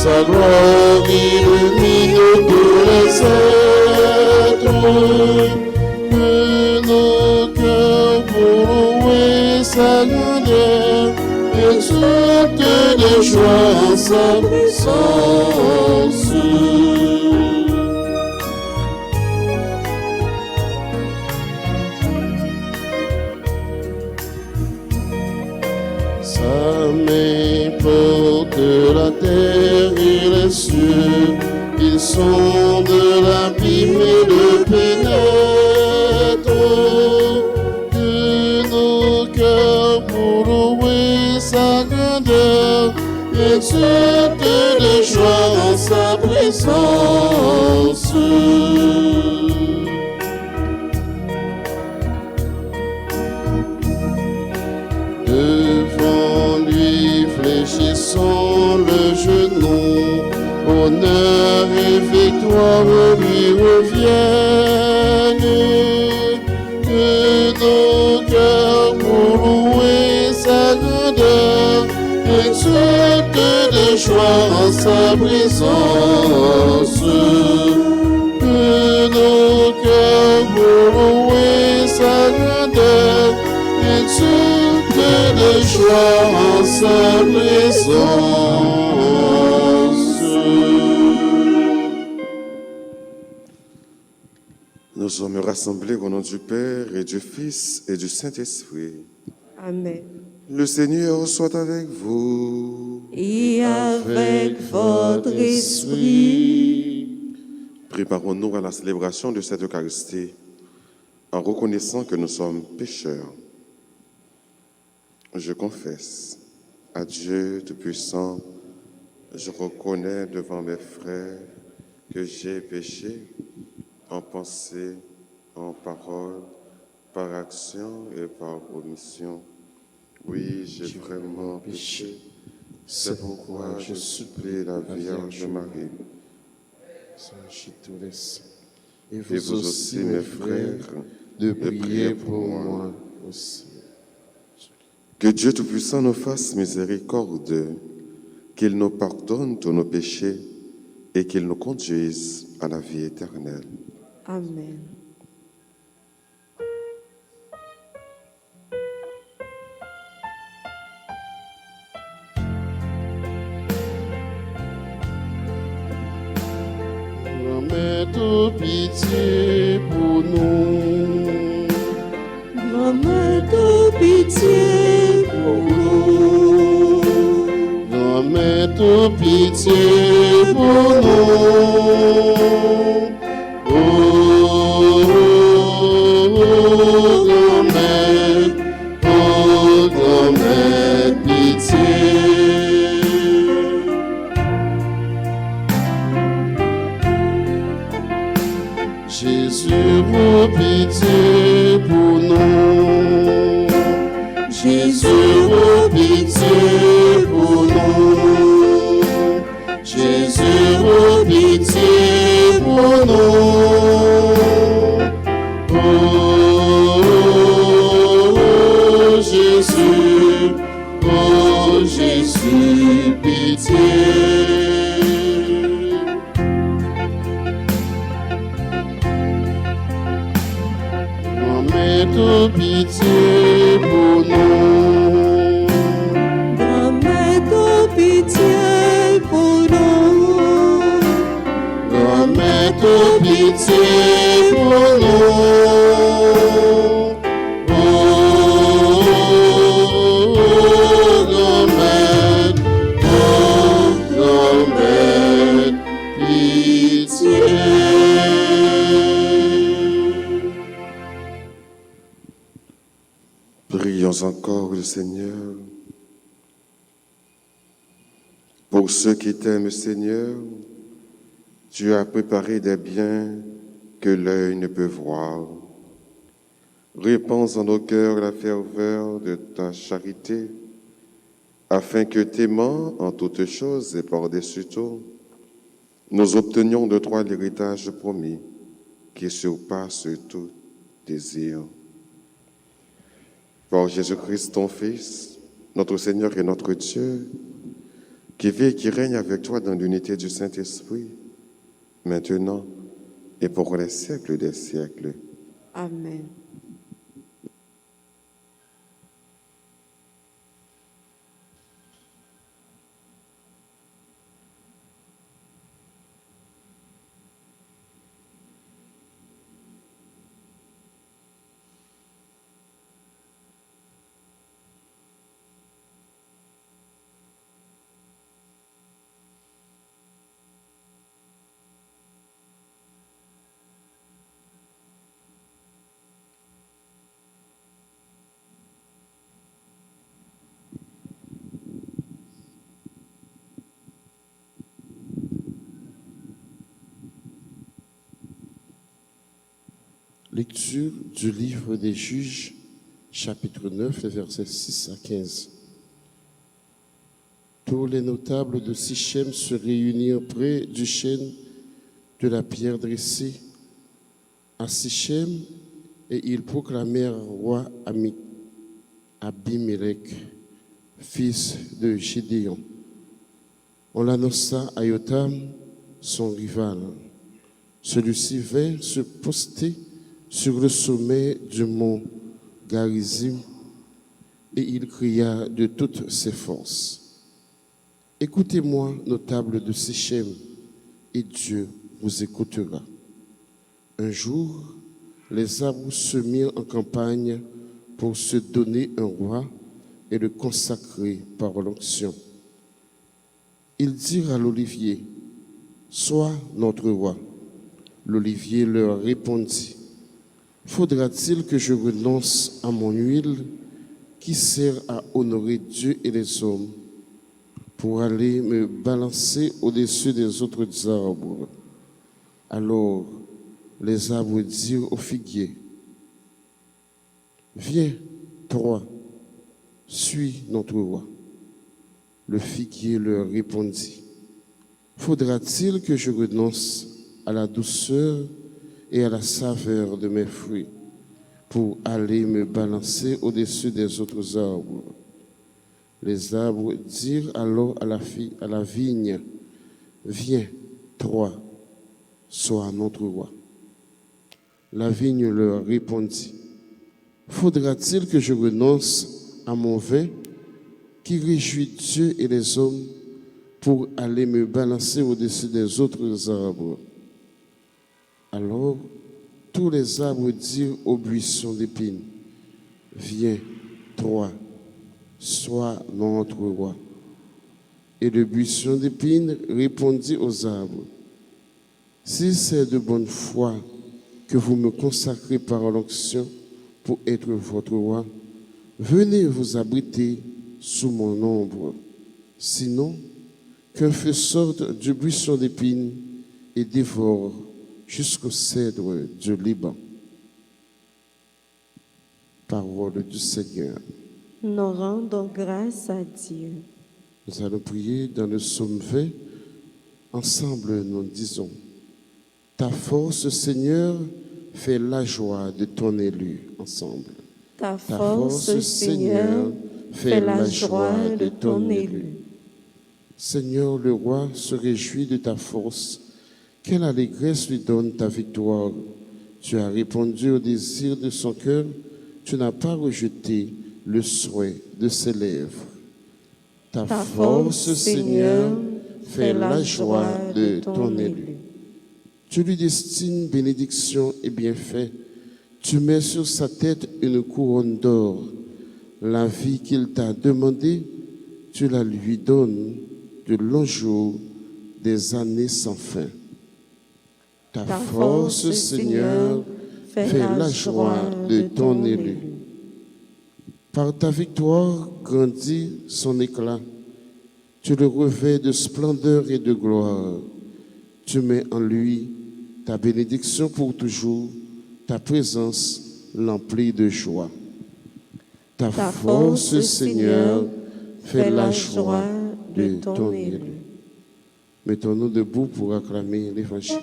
sa gloire illumine tous les êtres. Que nos cœurs pour louer sa grandeur exultent de joie en sa puissance. Sa main porte la terre et les cieux, ils sonde l'abîme et le pénètre. Que nos cœurs pour louer sa grandeur exultent de joie en sa présence. Devant lui fléchissons le genou, honneur et victoire lui reviennent. Que nos cœurs pour louer sa grandeur exultent de joie en sa présence. Que nos cœurs pour louer sa grandeur exultent de joie en sa présence. Nous sommes rassemblés au nom du Père et du Fils et du Saint-Esprit. Amen. Le Seigneur soit avec vous. Et avec votre esprit. Préparons-nous à la célébration de cette Eucharistie en reconnaissant que nous sommes pécheurs. Je confesse à Dieu Tout-Puissant, je reconnais devant mes frères que j'ai péché en pensée, en parole, par action et par omission. Oui, j'ai vraiment péché. C'est pourquoi je supplie la Vierge Marie. Et vous aussi, mes frères, de prier pour moi aussi. Que Dieu Tout-Puissant nous fasse miséricorde, qu'il nous pardonne tous nos péchés et qu'il nous conduise à la vie éternelle. Amen. Grand-mère, tout pitié pour nous. Grand-mère, tout pitié pour nous. Grand-mère, tout pitié pour nous. Grand-mère, pitié. Jésus, vos pitié pour nous. Jésus, vos pitié pour nous. Jésus, vos pitié pour nous. Oh, Jésus, pitié. Tout pitié pour nous. Grand-mère, tout pitié pour nous. Grand-mère, tout pitié pour nous. Grand-mère, pitié. Prions encore le Seigneur. Pour ceux qui t'aiment, Seigneur, tu as préparé des biens que l'œil ne peut voir. Répands en nos cœurs la ferveur de ta charité, afin que, t'aimant en toutes choses et par-dessus tout, nous obtenions de toi l'héritage promis qui surpasse tout désir. Par Jésus-Christ, ton Fils, notre Seigneur et notre Dieu, qui vit et qui règne avec toi dans l'unité du Saint-Esprit, maintenant et pour les siècles des siècles. Amen. Lecture du livre des Juges, chapitre 9, les versets 6 à 15. Tous les notables de Sichem se réunirent près du chêne de la pierre dressée à Sichem, et ils proclamèrent roi Abimelech, fils de Gédéon. On l'annonça à Yotam, son rival. Celui-ci vint se poster sur le sommet du mont Garizim, et il cria de toutes ses forces: « Écoutez-moi, notables de Sichem, et Dieu vous écoutera. » Un jour, les arbres se mirent en campagne pour se donner un roi et le consacrer par l'onction. Ils dirent à l'olivier: « Sois notre roi. » L'olivier leur répondit: « Faudra-t-il que je renonce à mon huile qui sert à honorer Dieu et les hommes pour aller me balancer au-dessus des autres arbres? » Alors les arbres dirent au figuier: « Viens, toi, suis notre roi. » Le figuier leur répondit: « Faudra-t-il que je renonce à la douceur et à la saveur de mes fruits pour aller me balancer au-dessus des autres arbres? » Les arbres dirent alors à la vigne: « Viens, toi, sois notre roi. » La vigne leur répondit: « Faudra-t-il que je renonce à mon vin qui réjouit Dieu et les hommes pour aller me balancer au-dessus des autres arbres? » Alors tous les arbres dirent au buisson d'épines: « Viens, toi, sois notre roi. » Et le buisson d'épines répondit aux arbres: « Si c'est de bonne foi que vous me consacrez par l'onction pour être votre roi, venez vous abriter sous mon ombre. Sinon, qu'un feu sorte du buisson d'épines et dévore jusqu'au cèdre du Liban. » Parole du Seigneur. Nous rendons grâce à Dieu. Nous allons prier dans le psaume 20. Ensemble, nous disons: « Ta force, Seigneur, fait la joie de ton élu. » Ensemble. Ta force, Seigneur, fait la joie de ton élu. Seigneur, le roi se réjouit de ta force. Quelle allégresse lui donne ta victoire. Tu as répondu au désir de son cœur. Tu n'as pas rejeté le souhait de ses lèvres. Ta force, Seigneur, fait la joie de ton élu. Tu lui destines bénédiction et bienfait. Tu mets sur sa tête une couronne d'or. La vie qu'il t'a demandée, tu la lui donnes de longs jours, des années sans fin. Ta force, Seigneur, fait la joie de ton élu. Par ta victoire grandit son éclat. Tu le revêts de splendeur et de gloire. Tu mets en lui ta bénédiction pour toujours. Ta présence l'emplit de joie. Ta force, Seigneur, fait la joie de ton élu. Mettons-nous debout pour acclamer l'Évangile.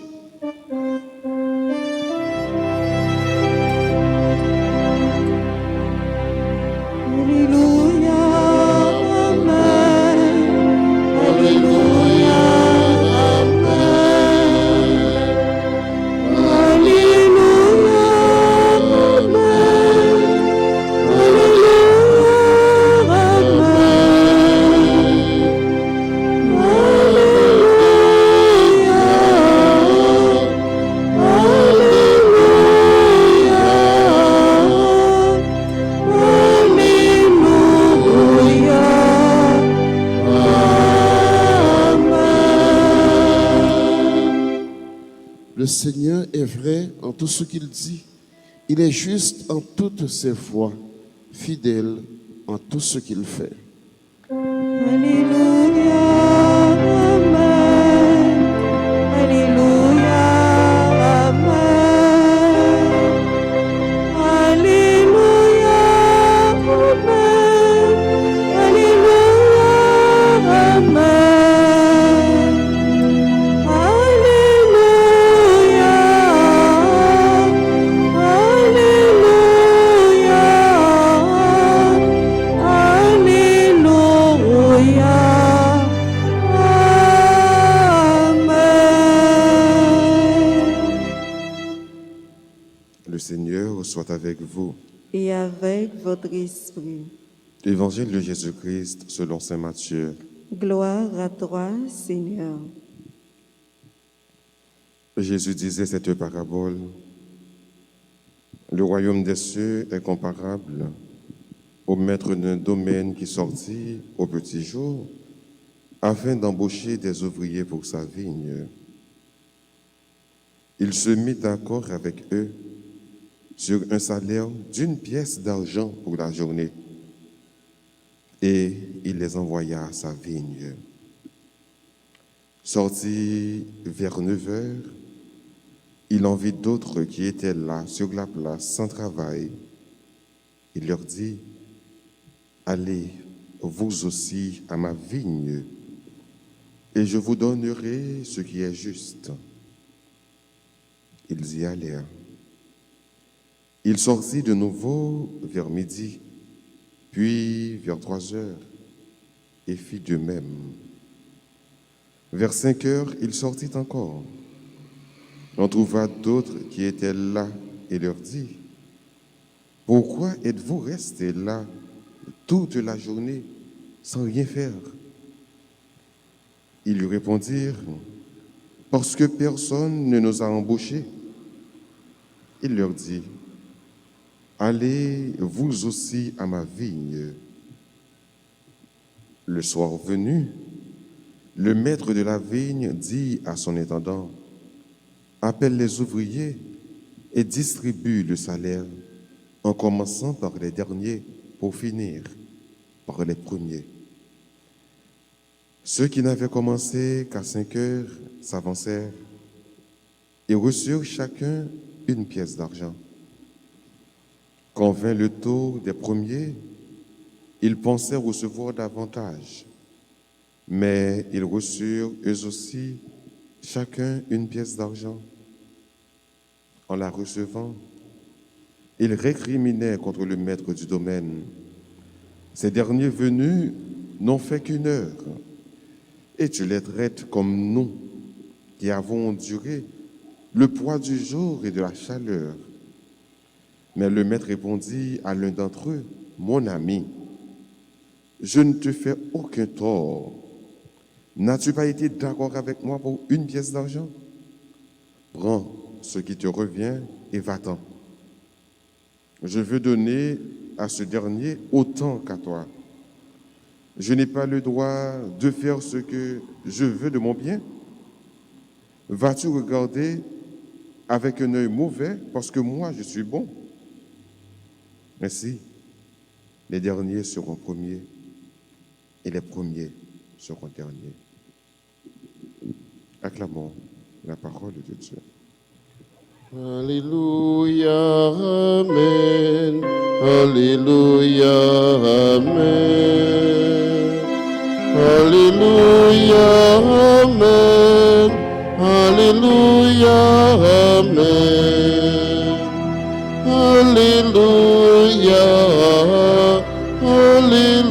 Alléluia, Amen. Le Seigneur est vrai en tout ce qu'il dit. Il est juste en toutes ses voies, fidèle en tout ce qu'il fait. Alléluia, Amen. Alléluia, Amen. Alléluia, Amen. Alléluia, Amen. Alléluia, Alléluia, Amen. Le Seigneur soit avec vous. Et avec votre esprit. Évangile de Jésus-Christ selon saint Matthieu. Gloire à toi, Seigneur. Jésus disait cette parabole. Le royaume des cieux est comparable au maître d'un domaine qui sortit au petit jour afin d'embaucher des ouvriers pour sa vigne. Il se mit d'accord avec eux sur un salaire d'1 pièce d'argent pour la journée et il les envoya à sa vigne. Sorti vers 9 heures, il en vit d'autres qui étaient là sur la place sans travail. Il leur dit, « Allez, vous aussi, à ma vigne, et je vous donnerai ce qui est juste. » Ils y allèrent. Il sortit de nouveau vers midi, puis vers 3 heures, et fit de même. Vers 5 heures, il sortit encore. On trouva d'autres qui étaient là et leur dit, « Pourquoi êtes-vous restés là toute la journée sans rien faire ?» Ils lui répondirent, « Parce que personne ne nous a embauchés. » Il leur dit, « Allez vous aussi à ma vigne. » Le soir venu, le maître de la vigne dit à son intendant, « Appelle les ouvriers et distribue le salaire, en commençant par les derniers pour finir par les premiers. » Ceux qui n'avaient commencé qu'à 5 heures s'avancèrent et reçurent chacun 1 pièce d'argent. Quand vint le tour des premiers, ils pensaient recevoir davantage, mais ils reçurent eux aussi chacun 1 pièce d'argent. En la recevant, ils récriminaient contre le maître du domaine. Ces derniers venus n'ont fait qu'1 heure, et tu les traites comme nous, qui avons enduré le poids du jour et de la chaleur. Mais le maître répondit à l'un d'entre eux, « Mon ami, je ne te fais aucun tort. N'as-tu pas été d'accord avec moi pour 1 pièce d'argent? Prends ce qui te revient et va-t'en. Je veux donner à ce dernier autant qu'à toi. Je n'ai pas le droit de faire ce que je veux de mon bien. Vas-tu regarder avec un œil mauvais parce que moi je suis bon? Ainsi, les derniers seront premiers et les premiers seront derniers. » Acclamons la parole de Dieu. Alléluia, Amen. Alléluia, Amen. Alléluia, Amen. Alléluia, Amen. Alléluia, Alléluia,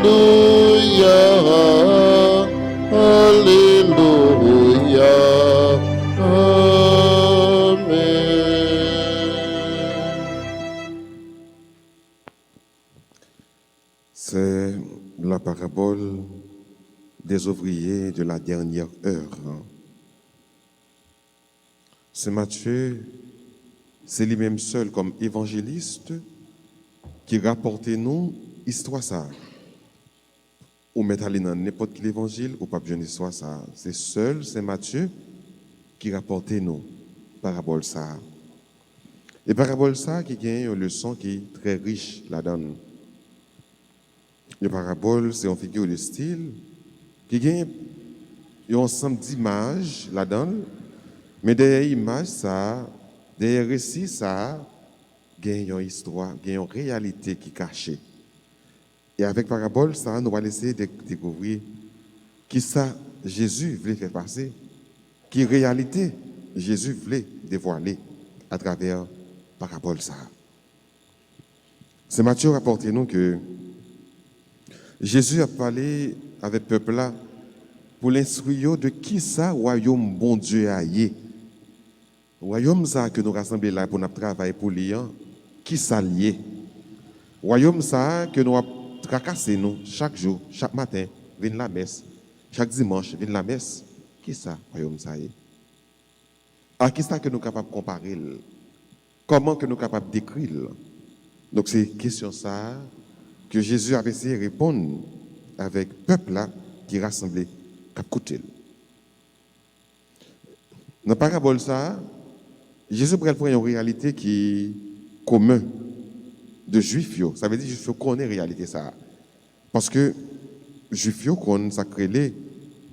Alléluia, Amen. C'est la parabole des ouvriers de la dernière heure. Saint Matthieu, c'est lui-même seul comme évangéliste qui rapportait nous histoire ça. Ou mettre aller dans n'importe quel évangile ou pas besoin d'histoire ça. C'est seul Saint Matthieu qui rapportait nous. parabole ça. Et parabole ça qui gagne une leçon qui est très riche là-dedans. La parabole, c'est une figure de style qui gagne un ensemble d'images là-dedans, mais derrière l'image, ça, derrière le récit, ça, gagne une histoire, gagne une réalité qui est cachée. Et avec parabole, ça, nous va laisser découvrir qui ça Jésus voulait faire passer, qui réalité Jésus voulait dévoiler à travers parabole ça. C'est Matthieu rapporté nous que Jésus a parlé avec le peuple là pour l'instruire de qui ça royaume bon Dieu a yé. Royaume ça que nous rassemblons là pour notre travail pour lui, qui ça lié. Royaume ça que nous tracasser nous chaque jour, chaque matin, venir la messe, chaque dimanche, venir la messe. Qui ça royaume ça yé? À qui ça que nous sommes capables de comparer? Comment que nous sommes capables d'écrire? Donc c'est une question ça que Jésus a essayé de répondre avec le peuple là qui rassemblé. Dans la parabole, ça, Jésus prend une réalité qui est commune de Juifs. Ça veut dire que Juifs connaissent la réalité. Ça. Parce que Juifs connaissent ça crée les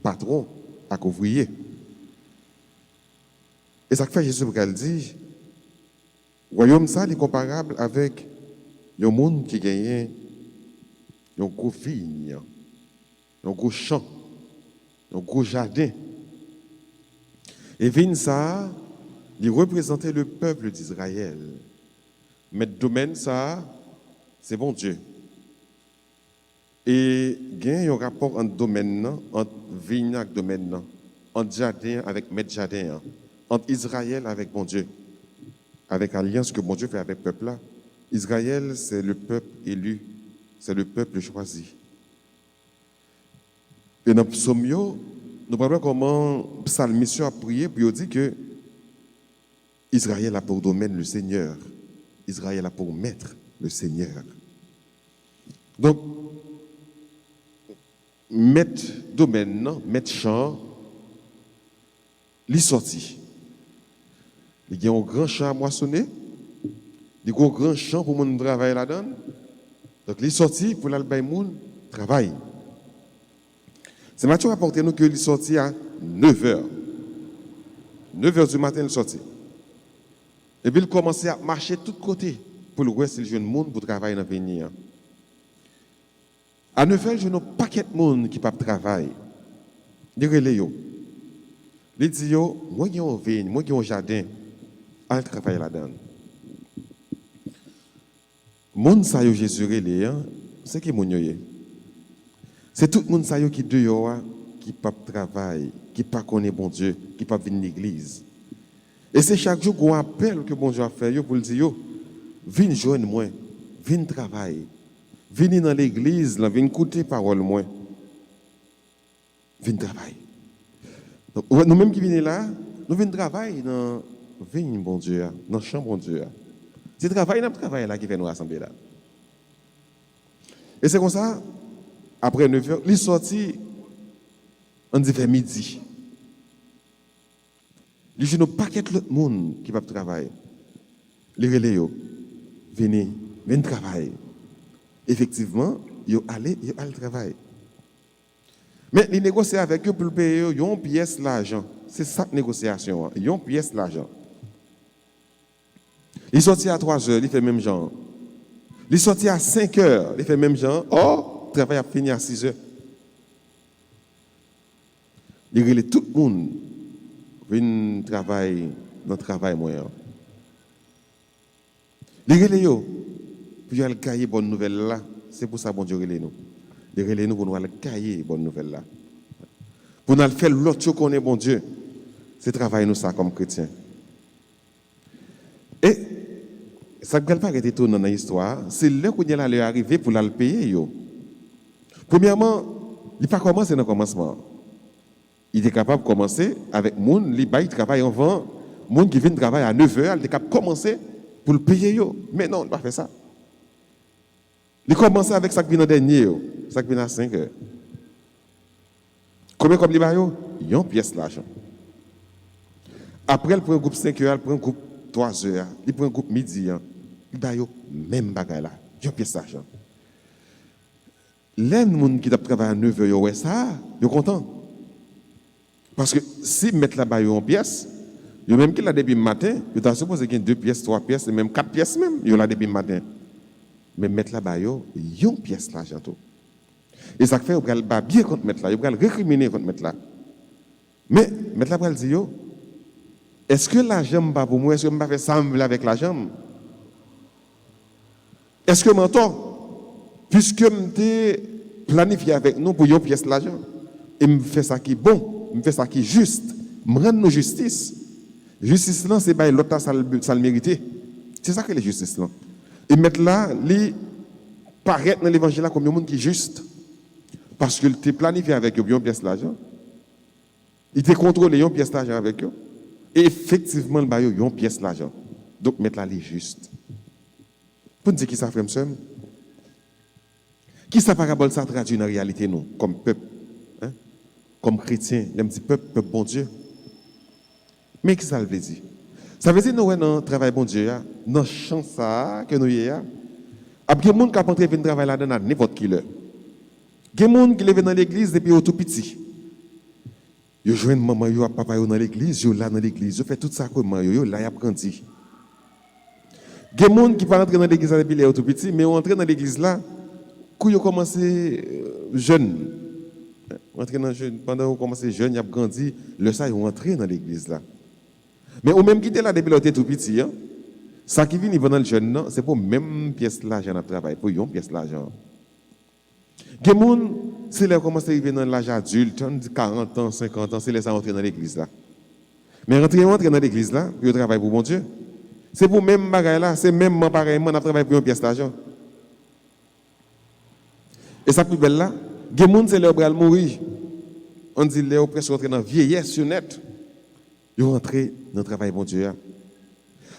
patrons à ouvriers. Et ça fait Jésus dit le royaume ça est comparable avec le monde qui gagne un gros vigne, un gros champ, un gros jardin. Et vigne ça, il représentait le peuple d'Israël. Mais le domaine ça, c'est bon Dieu. Et il y a un rapport entre domaine, entre vigne et domaine, entre jardin avec maître jardin, entre Israël avec bon Dieu, avec l'alliance que bon Dieu fait avec le peuple là. Israël, c'est le peuple élu, c'est le peuple choisi. Et dans le psaume, nous voyons comment le psalmiste a prié, puis il dit que Israël a pour domaine le Seigneur. Israël a pour maître le Seigneur. Donc, maître domaine, non, maître champ, il est sorti. Il y a un grand champ à moissonner, il y a un grand champ pour mon travail là-dedans. Donc, il est sorti pour aller travailler. C'est Matthieu rapporté nous qu'il est sorti à 9h. 9h du matin, il est sorti. Et puis, il commençait à marcher de tous côtés pour le voir si le jeune monde pour travailler dans l'avenir. À 9h, je n'ai pas un paquet de monde qui ne peut pas travailler. Il dit, il dit, moi, j'ai une vigne, moi, j'ai un jardin. Allez travailler là-dedans. Monde ça yo Jésus relé, c'est qui mon yoye. C'est tout le monde ça yo qui dehors qui pas travail, qui pas connaît bon Dieu, qui pas venir l'église. Et c'est chaque jour qu'on appelle que bon Dieu a fait pour le dire yo, viens joindre moi, viens travailler. Viens dans l'église, là, viens écouter parole moi. Viens travailler. Donc nous mêmes qui venons là, nous venons travailler dans vigne bon Dieu, dans champ bon Dieu. C'est travail, notre travail là qui fait nous rassembler là. Et c'est comme ça, après 9h, il est sorti, on dit vers midi. Il y a un paquet de monde qui va travailler. Les relais, venez travailler. Effectivement, ils allaient travailler. Mais ils négocient avec eux pour le payer, ils ont une pièce l'argent. C'est ça la négociation. Ils ont une pièce l'argent. Il sortit à 3h, il fait même genre. Il sortit à 5h, il fait même genre. Oh, le travail a fini à 6h. Il relève tout le monde. Vient travailler dans le travail moyen. Il relève puis il a le cahier bonne nouvelle là. C'est pour ça que bon Dieu relève nous. Il relève nous pour nous le cahier bonne nouvelle là. Pour nous faire l'autre chose qu'on est bon Dieu. C'est travailler nous ça comme chrétiens. Et ça ne peut pas être étonnant dans l'histoire. C'est là qu'on est arrivé pour le payer. Premièrement, il n'a pas commencé dans le commencement. Il était capable de commencer avec les gens qui travaillent avant, les gens qui viennent travailler à 9h, il était capable de commencer pour le payer. Mais non, il n'a pas fait ça. Il a commencé avec ça qui vient dernier, ça qui vient à 5h. Combien comme il y a une pièce d'argent. Après, il prend un groupe 5 heures, il prend un groupe 3 heures, il prend un groupe midi, il va même bagaille là, une pièce d'argent. Les gens qui travaillent à 9 heures, ouais, ça, ils sont contents. Parce que si mettre là-bas en pièce, ils même qui là depuis le matin, ils sont supposé qu'il y a 2 pièces, 3 pièces, et même 4 pièces même, ils sont là depuis le matin. Mais mettre là-bas, ils ont une pièce l'argent tout. Et ça fait qu'ils vont bien contre mettre là, ils vont récriminer contre mettre là. Mais mettre là, ils disent, est-ce que l'argent n'est pas pour moi? Est-ce que je ne vais pas faire ça avec l'argent? Est-ce que je m'entends? Puisque je suis planifié avec nous pour une pièce l'argent, et je fais ça qui est bon, je fais ça qui est juste, je rends nos justice. Justice, c'est pas l'autre, ça le mérite. C'est ça que les justice. Là. Et mettre là, les paraître dans l'évangile comme un monde qui est juste. Parce qu'il était planifié avec eux, une pièce l'argent. Il était contrôlé une pièce d'argent avec eux. Et effectivement, il y a une pièce l'argent. Donc, mettre là, les juste. Pour nous dire qui ça fait, monsieur? Qui ça parabole ça traduit dans la réalité, nous, comme peuple, hein? Comme chrétien, même dit peuple bon Dieu. Mais qu'est-ce que ça veut dire? Ça veut dire que nous, dans le travail bon Dieu, dans le champ que nous y avons, il y a des gens qui ont entré travailler là-dedans à n'importe qui l'heure. Il y a des gens qui sont dans l'église depuis tout petit. Ils joignent maman, ils ont papa dans l'église, ils sont là dans l'église, ils font tout ça comme ils sont là, ils ont grandi. Il y a des gens qui ne sont pas entrés dans l'église depuis tout petit, mais ils sont entrés dans l'église là, quand ils ont commencé jeunes. Pendant qu'ils ont commencé jeunes, ils ont grandi, le ça, ils ont entré dans l'église là. Mais au même qui était là depuis qu'ils étaient tout petit, ça qui vient dans le jeune, c'est pour même pièce l'argent à travail, pour une pièce l'argent. Les gens, c'est là qu'ils commencent à arriver dans l'âge adulte, 40 ans, 50 ans, c'est là qu'ils entrent dans l'église là. Mais rentrer dans l'église là, puis ils travaillent pour mon Dieu. C'est pour même bagaille là, c'est même pareillement, on travaille pour une pièce d'argent. Et ça plus belle là, les gens, c'est là qu'ils mourir. On dit là, ils presque rentrer dans la vieillesse net. Ils rentrent dans le travail bon Dieu.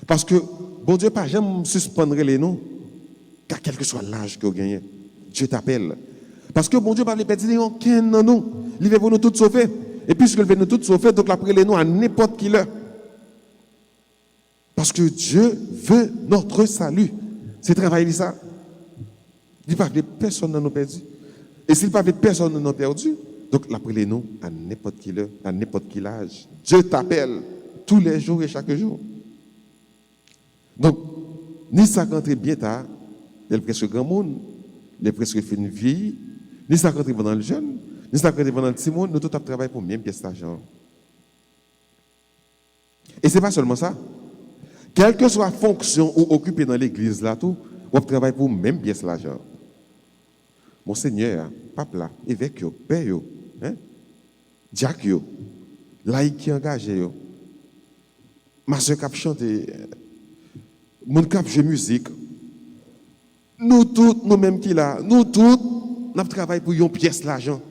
Parce que bon Dieu pas jamais suspendre les noms, car quel que soit l'âge que vous gagnez, Dieu t'appelle. Parce que bon Dieu pas les perdre aucun dans nous, il veut pour nous tous sauver. Et puisqu'il veut nous tous sauver, donc après les noms à n'importe qui l'heure. Parce que Dieu veut notre salut. C'est travail ça. Il ne veut pas personne dans nous perdu. Et s'il ne veut pas personne dans nous perdu, donc, après les noms, à n'importe qui heure, à n'importe quel âge, Dieu t'appelle tous les jours et chaque jour. Donc, ni ça rentre bien tard, il est presque grand monde, il est presque fait une vie, ni ça rentre pendant le jeune, ni ça rentre pendant le petit monde, nous tous travaillons pour même pièce d'argent. Et ce n'est pas seulement ça. Quelle que soit la fonction ou occupée dans l'église, là, tout, on travaille pour même pièce d'argent. Mon Seigneur, pape là, évêque, père, hein? Diacre, laïc qui engagé, ma soeur qui a chanté, mon qui a joué musique, nous tous, nous-mêmes qui là, nous tous, nous travaillons pour une pièce d'argent.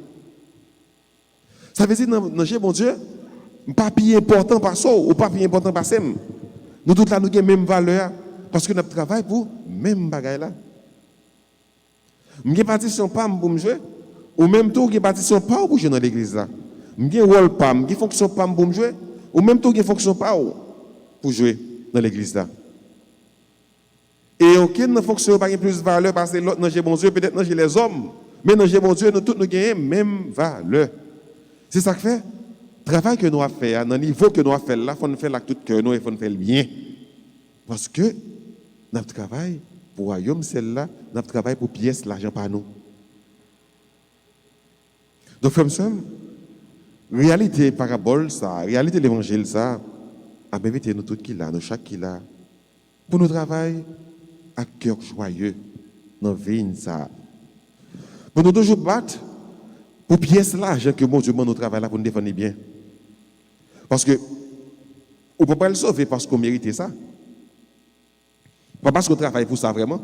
Ça veut dire, dans mon Dieu, pas plus important par ça, ou pas plus important par ça. Nous tous là, nous avons la même valeur, parce que nous travaillons pour même bagaille là. Je n'ai pas partition pas pour me jouer, ou même tout, je n'ai partition pas pour jouer dans l'église là. Je n'ai rôle pas, je n'ai fonction pas pour me jouer, ou même tout, je n'ai fonction pas pour jouer dans l'église là. Et aucune fonction n'a pas plus de valeur parce que l'autre, dans mon Dieu, peut-être dans les hommes, mais dans mon Dieu, nous tous nous gagnons même valeur. C'est ça que fait. Le travail que nous avons fait, dans le niveau que nous avons fait là, il faut nous faire avec tout cœur, il faut nous faire le bien. Parce que notre travail, pour le royaume, celle-là, notre travail pour pièce, l'argent par nous. Donc, comme ça, réalité parabole, ça, réalité l'évangile, ça, a invité nous tous qui là, nous chaque qui là, pour nous travailler à cœur joyeux, dans la vie, ça. Pour nous toujours battre, pour pièce l'argent que mon Dieu nous travaille là pour nous défendre bien. Parce que, on ne peut pas le sauver parce qu'on mérite ça. Pas parce qu'on travaille pour ça vraiment,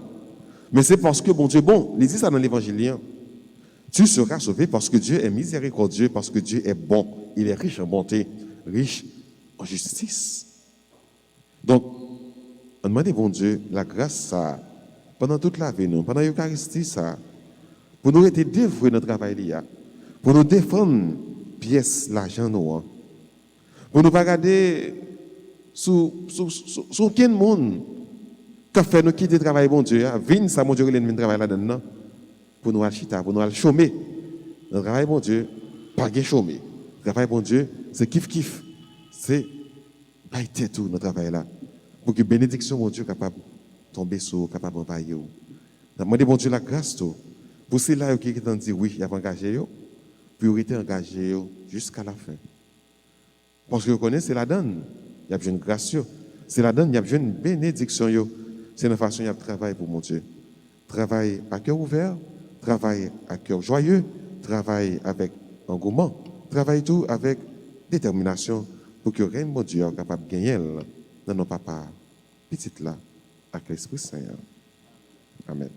mais c'est parce que bon Dieu, bon, il dit ça dans l'évangile, tu seras sauvé parce que Dieu est miséricordieux, parce que Dieu est bon, il est riche en bonté, riche en justice. Donc, on demande bon Dieu la grâce ça, pendant toute la vie, pendant l'Eucharistie ça, pour nous être dévoués dans le travail, pour nous défendre pièce, l'argent, nous, pour nous pas garder sur quel monde qui fait nous quitter le travail, bon Dieu, vine ça, mon Dieu, il vient travailler là-dedans, pour nous aller chita, pour nous aller chômer. Le travail, bon Dieu, pas de chômer. Le travail, bon Dieu, c'est kiff. C'est pas tout notre travail là. Pour que bénédiction, mon Dieu, capable de tomber sur, capable d'envahir. Demandez, bon Dieu, la grâce, tout. Pour ceux-là qui ont dit oui, il a engagé, priorité engagé jusqu'à la fin. Parce que vous connaissez, c'est la donne. Il y a besoin de grâce. C'est la donne, il y a besoin de bénédiction. C'est une façon de travailler pour mon Dieu. Travail à cœur ouvert, travail à cœur joyeux, travail avec engouement, travail tout avec détermination pour que le mon Dieu soit capable de gagner dans nos papas petites là, avec l'Esprit Saint. Amen.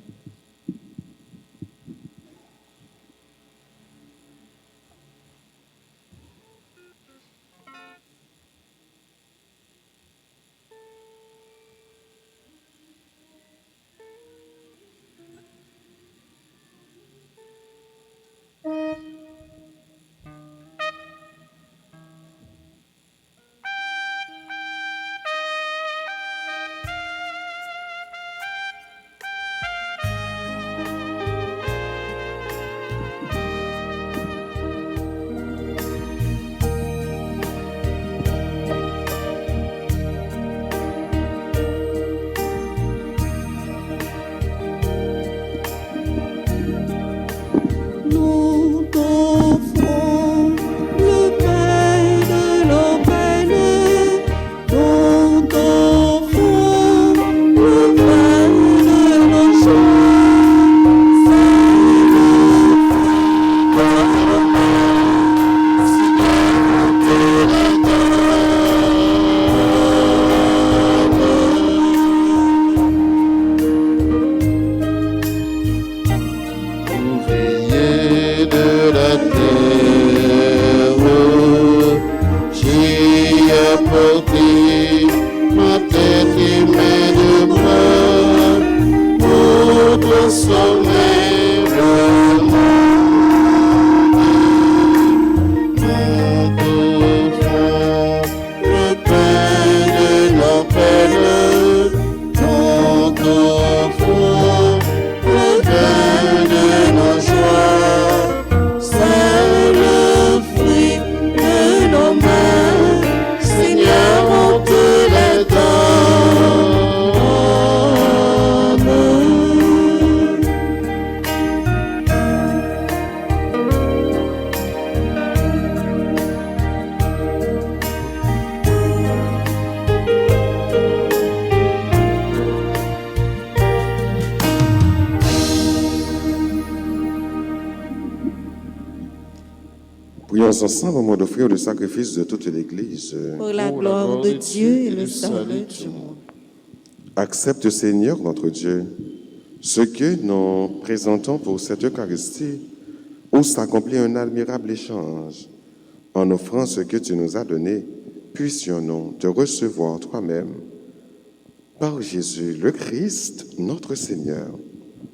Prions ensemble au moment d'offrir le sacrifice de toute l'Église. Pour la gloire de Dieu et le salut du monde. Accepte, Seigneur, notre Dieu, ce que nous présentons pour cette Eucharistie, où s'accomplit un admirable échange. En offrant ce que tu nous as donné, puissions-nous te recevoir toi-même par Jésus, le Christ, notre Seigneur.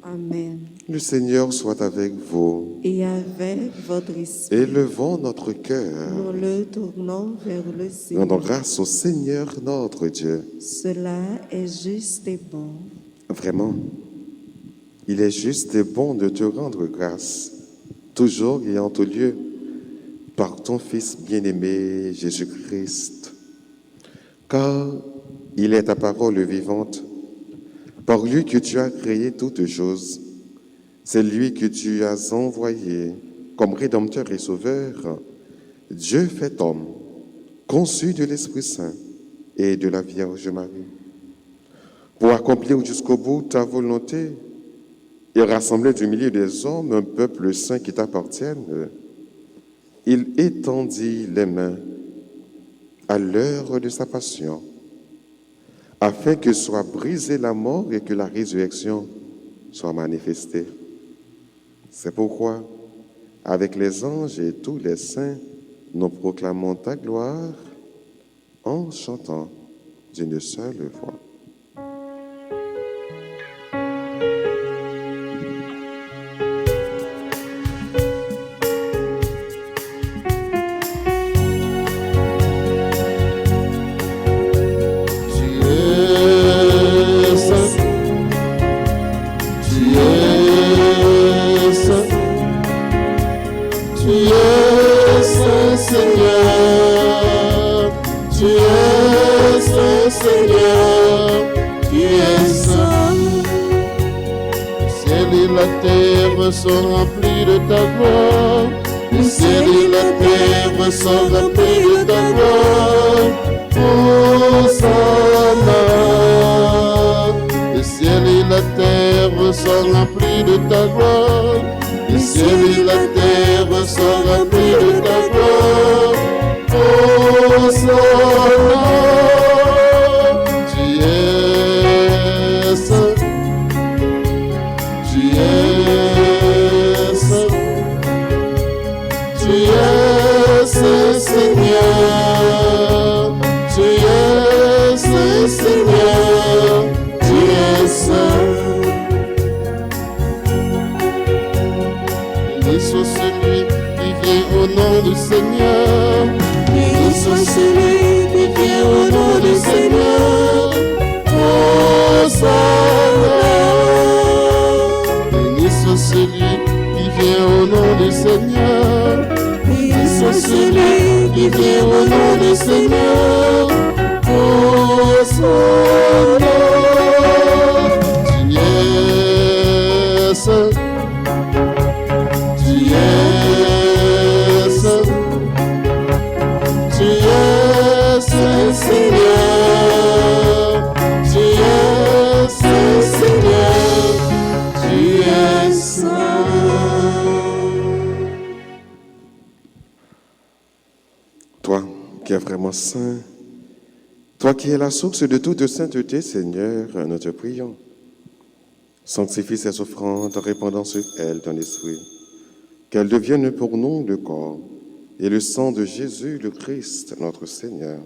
Amen. Le Seigneur soit avec vous. Et avec votre esprit, Élevons notre cœur. nous le tournons vers le ciel. Rendons grâce au Seigneur notre Dieu. Cela est juste et bon. Vraiment, il est juste et bon de te rendre grâce, toujours et en tout lieu, par ton Fils bien-aimé Jésus-Christ. Car il est ta parole vivante, par lui que tu as créé toutes choses. C'est lui que tu as envoyé comme Rédempteur et Sauveur, Dieu fait homme, conçu de l'Esprit Saint et de la Vierge Marie, pour accomplir jusqu'au bout ta volonté et rassembler du milieu des hommes un peuple saint qui t'appartienne. Il étendit les mains à l'heure de sa passion, afin que soit brisée la mort et que la résurrection soit manifestée. C'est pourquoi, avec les anges et tous les saints, nous proclamons ta gloire en chantant d'une seule voix. Saint Seigneur, tu es saint. Le ciel et la terre sont remplis de ta gloire. Le ciel et la terre sont remplis de ta gloire. Hosanna. Le ciel et la terre sont remplis de ta gloire. Le ciel et la terre sont remplis de ta gloire. Hosanna. Tu es saint. Tu es saint. Tu es saint Seigneur. Tu es saint Seigneur. Tu es saint. Béni soit celui qui vient au nom du Seigneur. Béni soit celui qui vient au nom du Seigneur. Hosanna. Béni soit celui qui vient au nom du Seigneur. Béni soit celui qui vient au nom du Seigneur. Hosanna. Tu es saint. Tu es saint. Tu es saint Seigneur. Tu es saint Seigneur. Tu es saint. Toi qui es vraiment saint, toi qui es la source de toute sainteté, Seigneur, nous te prions. Sanctifie ces offrandes en répandant sur elles ton esprit, qu'elles deviennent pour nous le corps et le sang de Jésus, le Christ, notre Seigneur.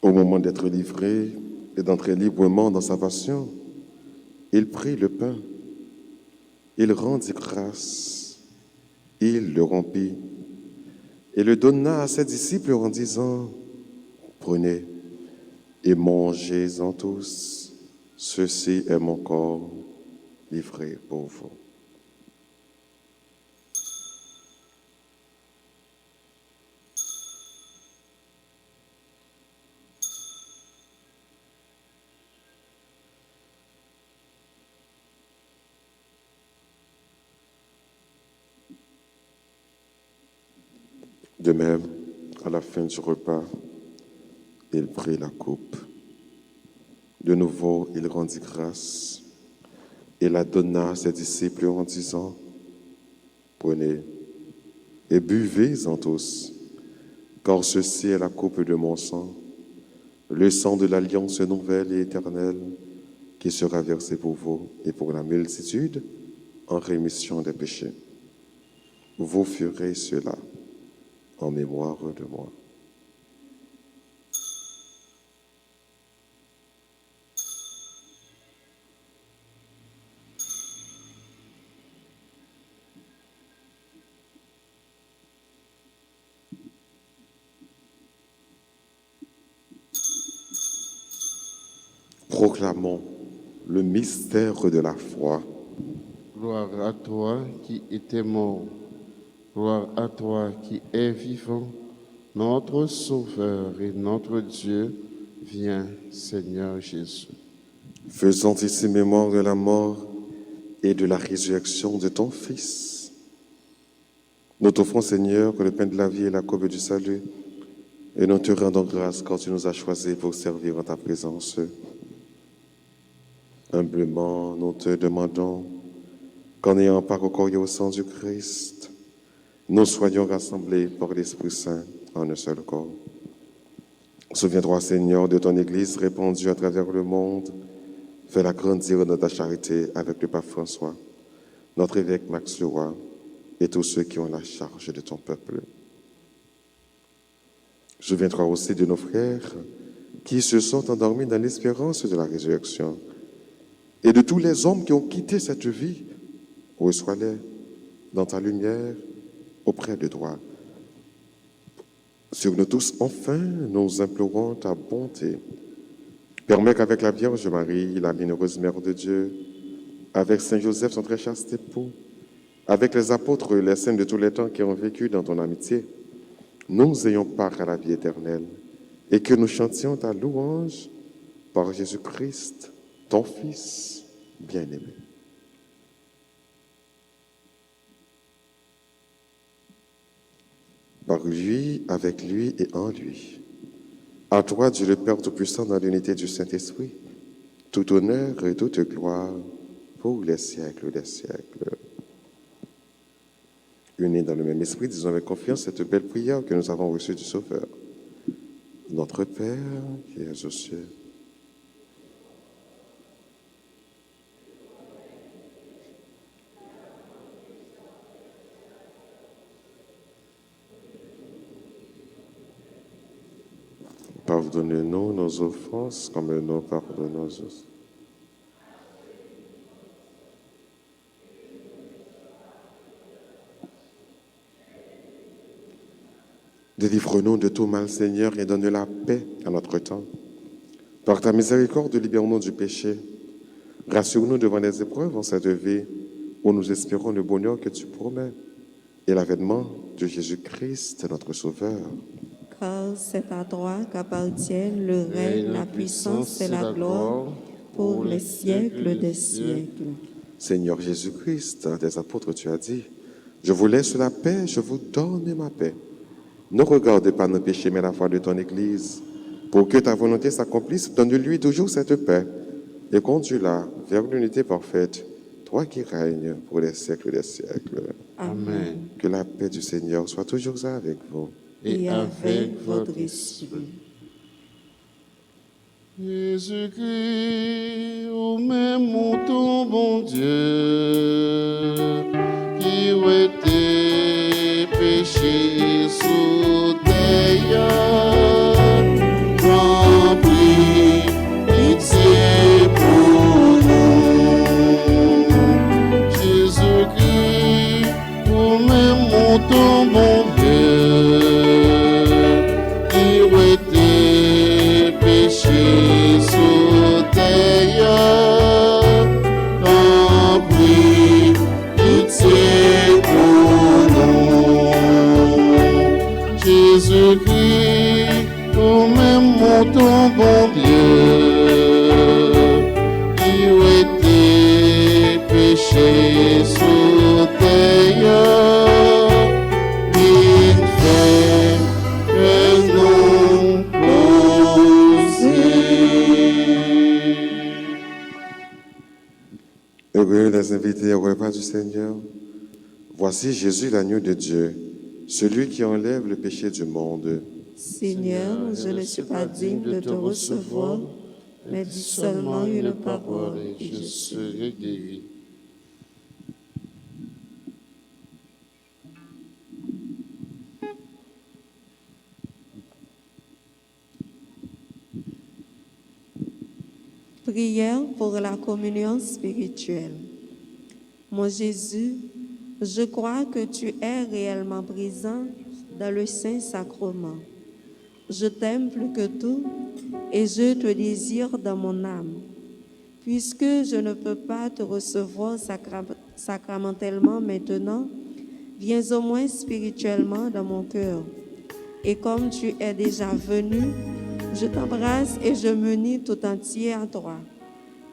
Au moment d'être livré et d'entrer librement dans sa passion, il prit le pain, il rendit grâce, il le rompit et le donna à ses disciples en disant, « Prenez et mangez-en tous, ceci est mon corps livré pour vous. » De même, à la fin du repas, il prit la coupe. De nouveau, il rendit grâce et la donna à ses disciples en disant, « Prenez et buvez-en tous, car ceci est la coupe de mon sang, le sang de l'alliance nouvelle et éternelle qui sera versé pour vous et pour la multitude en rémission des péchés. Vous ferez cela en mémoire de moi. » Proclamons le mystère de la foi. Gloire à toi qui étais mort. Gloire à toi qui es vivant. Notre Sauveur et notre Dieu, viens, Seigneur Jésus. Faisons ici mémoire de la mort et de la résurrection de ton Fils. Nous t'offrons, Seigneur, le pain de la vie et la coupe du salut, et nous te rendons grâce quand tu nous as choisis pour servir en ta présence. Humblement, nous te demandons qu'en ayant part au corps et au sang du Christ, nous soyons rassemblés par l'Esprit Saint en un seul corps. Souviens-toi, Seigneur, de ton Église répandue à travers le monde. Fais-la grandir dans ta charité avec le pape François, notre évêque Max Leroy et tous ceux qui ont la charge de ton peuple. Souviens-toi aussi de nos frères qui se sont endormis dans l'espérance de la résurrection et de tous les hommes qui ont quitté cette vie. Reçois-les dans ta lumière auprès de toi. Sur nous tous, enfin, nous implorons ta bonté. Permets qu'avec la Vierge Marie, la bienheureuse Mère de Dieu, avec Saint Joseph, son très chaste époux, avec les apôtres et les saints de tous les temps qui ont vécu dans ton amitié, nous ayons part à la vie éternelle et que nous chantions ta louange par Jésus-Christ, ton Fils bien-aimé. Par lui, avec lui et en lui. À toi, Dieu le Père Tout-Puissant, dans l'unité du Saint-Esprit, tout honneur et toute gloire pour les siècles des siècles. Unis dans le même esprit, disons avec confiance cette belle prière que nous avons reçue du Sauveur. Notre Père qui es aux cieux, pardonnez-nous nos offenses comme nous pardonnons aussi. Délivre-nous de tout mal, Seigneur, et donne la paix à notre temps. Par ta miséricorde, libère-nous du péché. Rassure-nous devant les épreuves en cette vie où nous espérons le bonheur que tu promets et l'avènement de Jésus-Christ, notre Sauveur. Car c'est à toi qu'appartiennent le règne, la puissance et la gloire pour les siècles des siècles. Seigneur Jésus-Christ, à tes apôtres, tu as dit, « Je vous laisse la paix, je vous donne ma paix. Ne regarde pas nos péchés, mais la foi de ton Église. Pour que ta volonté s'accomplisse, donne-lui toujours cette paix et conduis-la vers l'unité parfaite, toi qui règnes pour les siècles des siècles. » Amen. Que la paix du Seigneur soit toujours avec vous. Et avec votre esprit. Jésus-Christ, au même mouton, bon Dieu, qui était péché sous terre, remplis pitié pour nous. Jésus-Christ, au même mouton, bon Dieu, sous terre, remplis pitié pour nous. Jésus-Christ, au même mouton, bon Dieu, qui était péché sous terre, il fait que nous Heureux les invités au repas du Seigneur. Voici Jésus, l'agneau de Dieu, celui qui enlève le péché du monde. Seigneur, je ne suis pas digne de te recevoir, mais dis seulement une parole et je serai guéri. Prière pour la communion spirituelle. Mon Jésus, je crois que tu es réellement présent dans le Saint-Sacrement. Je t'aime plus que tout et je te désire dans mon âme. Puisque je ne peux pas te recevoir sacramentellement maintenant, viens au moins spirituellement dans mon cœur. Et comme tu es déjà venu, je t'embrasse et je m'unis tout entier à toi.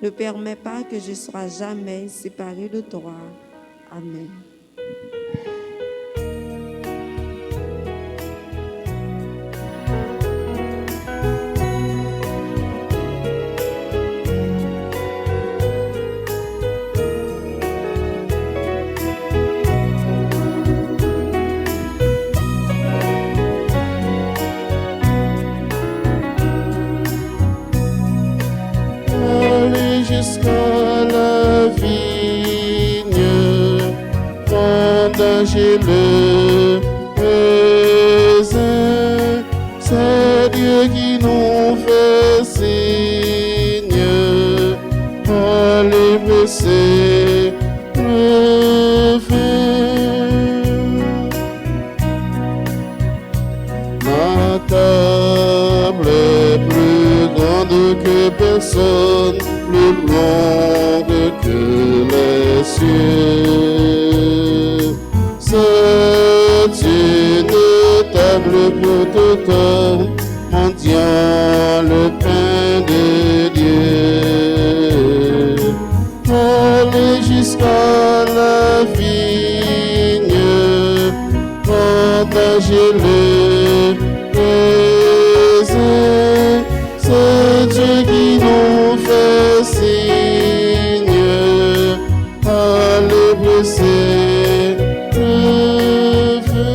Ne permets pas que je sois jamais séparé de toi. Amen. Jusqu'à la vigne, vendanger le raisin, c'est Dieu qui nous fait signe, allez presser le vin. Ma table est plus grande que personne, plus longue que les cieux. C'est une table le protecteur, mon Dieu, le pain de Dieu. Allez jusqu'à la vigne, partagez le raisin. C'est Dieu qui nous fait signe. Allez blesser le feu.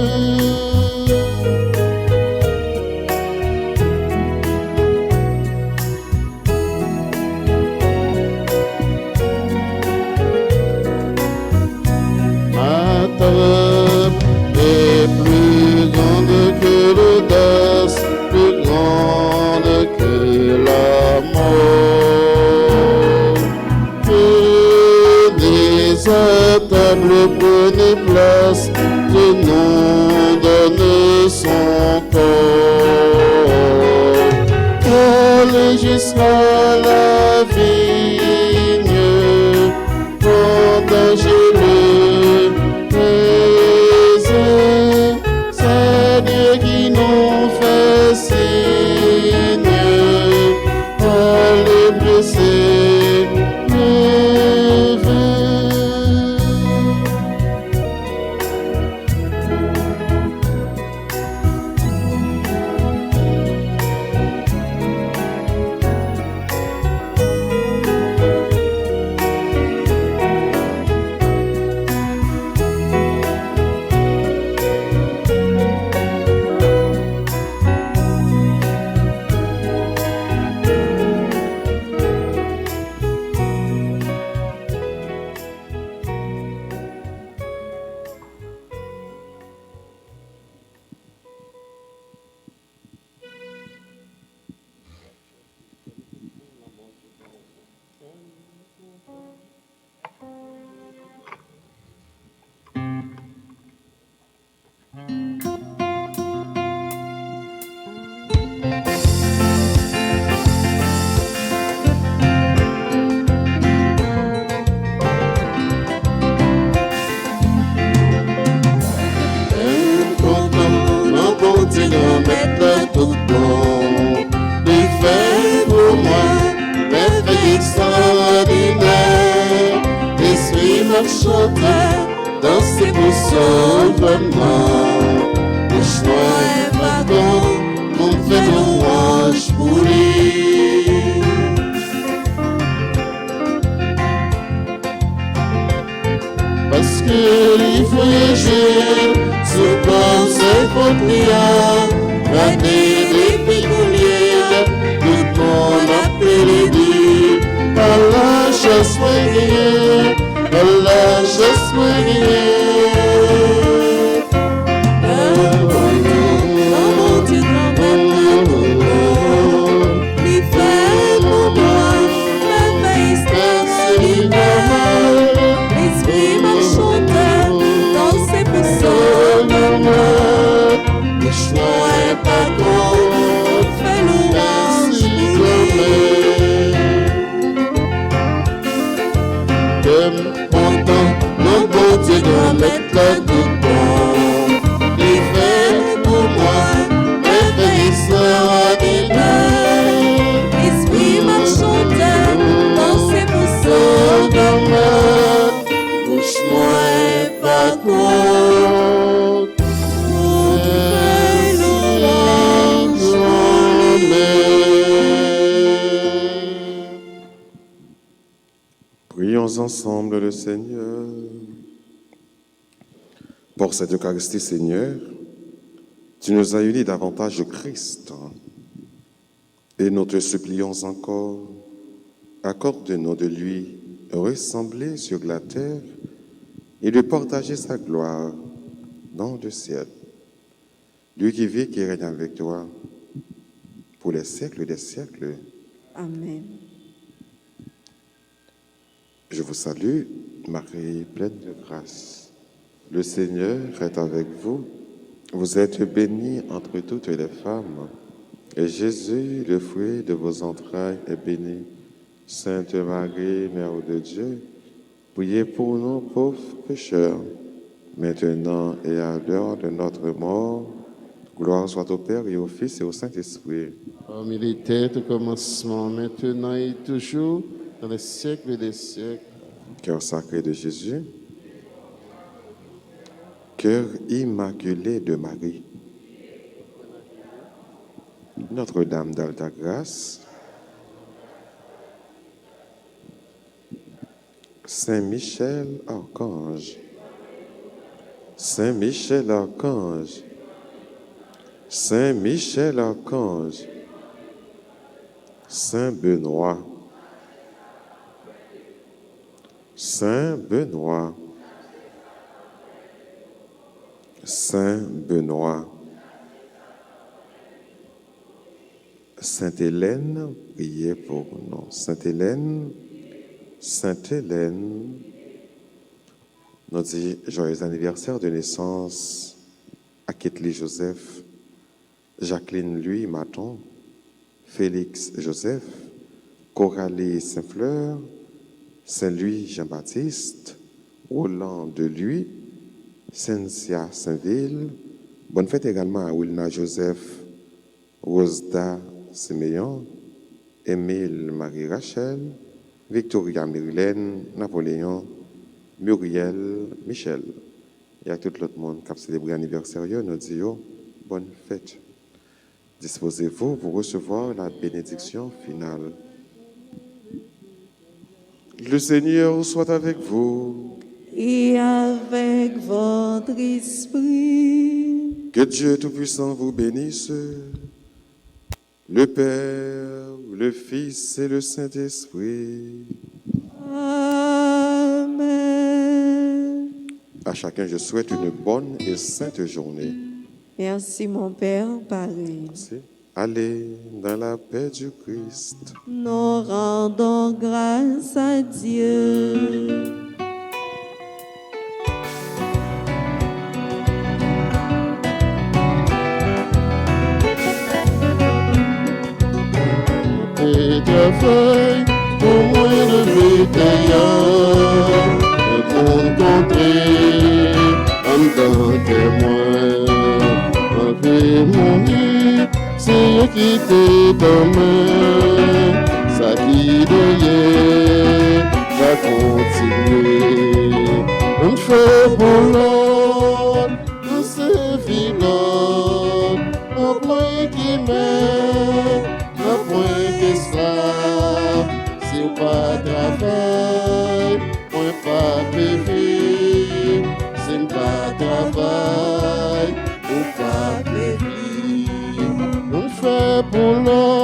Ma table est plus grande que l'audace, plus grande que la mort. Que des tables prennent place, que nous donne son corps. Allez jusqu'à la vigne, partagez le raisin. C'est Dieu qui nous fait signe. Allez blesser le vin. Chanter, danser pour sauvement. Bouche-moi et pardon, on fait louange pour lui. Parce que les voyageurs, sous comme ses frontières, gardez des péculières, tout mon après-midi, par la chasse moyenne. Allah just mettre le tout bon. Il fait pour moi, merveille sera divin. Esprit marchandeur, dansez pour sauveur. Bouche-moi et pas compte. Pour faire louange en Prions ensemble le Seigneur. Pour cette Eucharistie, Seigneur, tu nous as unis davantage au Christ. Et nous te supplions encore, accorde-nous de lui ressembler sur la terre et de partager sa gloire dans le ciel. Lui qui vit, qui règne avec toi pour les siècles des siècles. Amen. Je vous salue, Marie, pleine de grâce. Le Seigneur est avec vous. Vous êtes bénie entre toutes les femmes. Et Jésus, le fruit de vos entrailles, est béni. Sainte Marie, Mère de Dieu, priez pour nous pauvres pécheurs, maintenant et à l'heure de notre mort. Gloire soit au Père et au Fils et au Saint-Esprit. Comme il était au commencement, maintenant et toujours, dans les siècles des siècles. Cœur sacré de Jésus, cœur immaculé de Marie, Notre-Dame d'Alta Grâce, Saint-Michel Archange, Saint-Michel Archange, Saint-Michel Archange, Saint-Benoît, Saint-Benoît, Saint-Benoît, Sainte-Hélène, priez pour nous. Sainte-Hélène, Sainte-Hélène, nous dit joyeux anniversaire de naissance à Ketli Joseph, Jacqueline Louis Maton, Félix Joseph, Coralie Saint-Fleur, Saint-Louis Jean-Baptiste, Roland Deluy, Cynthia Saint-Ville. Bonne fête également à Wilna Joseph, Rosda Siméon, Émile Marie-Rachel, Victoria Marilène, Napoléon, Muriel, Michel. Et à tout l'autre monde qui a célébré l'anniversaire, nous disons bonne fête. Disposez-vous pour recevoir la bénédiction finale. Le Seigneur soit avec vous. Et avec votre esprit. Que Dieu Tout-Puissant vous bénisse, le Père, le Fils et le Saint-Esprit. Amen. À chacun, je souhaite une bonne et sainte journée. Merci mon Père, pareil. Merci. Allez dans la paix du Christ. Nous rendons grâce à Dieu. Et ta feuille, au moins de métaillard, pour rencontrer en tant que moi, avec mon vie, c'est qui t'est dans main, ça qui derrière va continuer. On fait pour l'autre, on se vit l'autre, au point qui met. Point que ça, si on pas travail, on pas périr, si on pas travail, on pas périr, on fait pour l'homme.